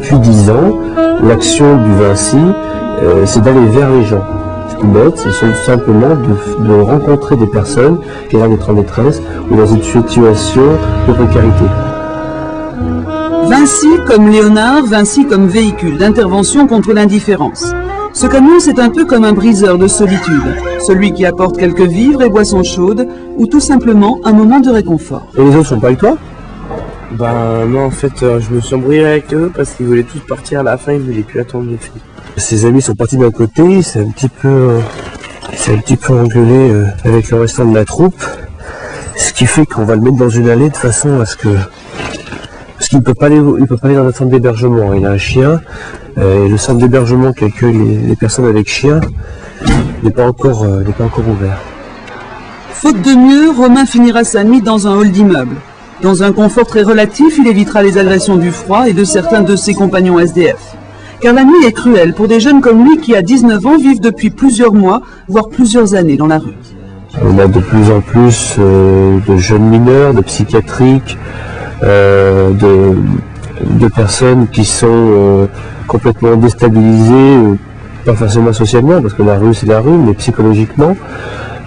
depuis 10 ans, l'action du Vinci, c'est d'aller vers les gens. C'est tout bête, c'est simplement de rencontrer des personnes qui ont l'air d'être en détresse ou dans une situation de précarité. Vinci comme Léonard, Vinci comme véhicule d'intervention contre l'indifférence. Ce camion, c'est un peu comme un briseur de solitude, celui qui apporte quelques vivres et boissons chaudes, ou tout simplement un moment de réconfort. Et les autres sont pas avec toi? Ben non, en fait, je me suis embrouillé avec eux parce qu'ils voulaient tous partir à la fin, ils voulaient plus attendre les filles. Ses amis sont partis d'un côté, c'est un petit peu engueulé avec le restant de la troupe, ce qui fait qu'on va le mettre dans une allée de façon à ce que... Parce qu'il ne peut pas aller dans un centre d'hébergement, il a un chien, et le centre d'hébergement qui accueille les personnes avec chien n'est pas encore ouvert. Faute de mieux, Romain finira sa nuit dans un hall d'immeuble. Dans un confort très relatif, il évitera les agressions du froid et de certains de ses compagnons SDF. Car la nuit est cruelle pour des jeunes comme lui qui, à 19 ans, vivent depuis plusieurs mois, voire plusieurs années dans la rue. On a de plus en plus de jeunes mineurs, de psychiatriques, de personnes qui sont complètement déstabilisées, pas forcément socialement, parce que la rue c'est la rue, mais psychologiquement.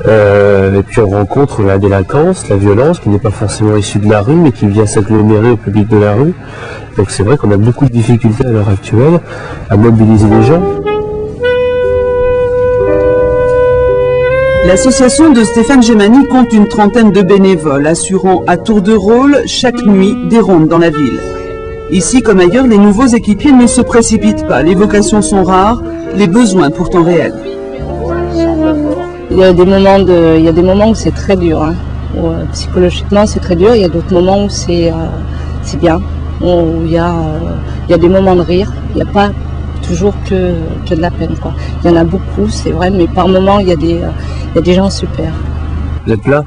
Et puis on rencontre la délinquance, la violence, qui n'est pas forcément issue de la rue, mais qui vient s'agglomérer au public de la rue. Donc c'est vrai qu'on a beaucoup de difficultés à l'heure actuelle à mobiliser les gens. L'association de Stéphane Gemani compte une trentaine de bénévoles, assurant à tour de rôle chaque nuit des rondes dans la ville. Ici comme ailleurs, les nouveaux équipiers ne se précipitent pas, les vocations sont rares, les besoins pourtant réels. Il y a des moments où c'est très dur, hein. Psychologiquement c'est très dur, il y a d'autres moments où c'est bien, où il y a des moments de rire, il n'y a pas toujours que de la peine, quoi. Il y en a beaucoup, c'est vrai, mais par moments il y a des gens super. Vous êtes là?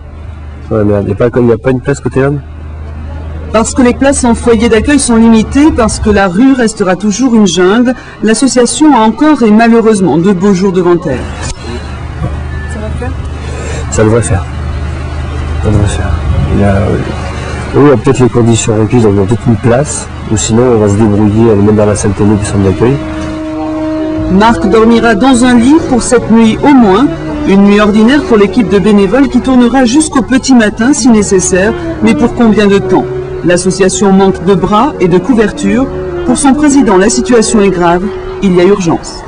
Ouais, merde, il n'y a pas une place côté homme? Parce que les places en foyer d'accueil sont limitées, parce que la rue restera toujours une jungle, l'association a encore et malheureusement de beaux jours devant elle. Ça devrait faire. Ça devrait faire. Il y a peut-être les conditions requises dans toute une place, ou sinon on va se débrouiller à le mettre dans la salle télé du centre d'accueil. Marc dormira dans un lit pour cette nuit au moins, une nuit ordinaire pour l'équipe de bénévoles qui tournera jusqu'au petit matin si nécessaire, mais pour combien de temps? L'association manque de bras et de couverture. Pour son président, la situation est grave, il y a urgence.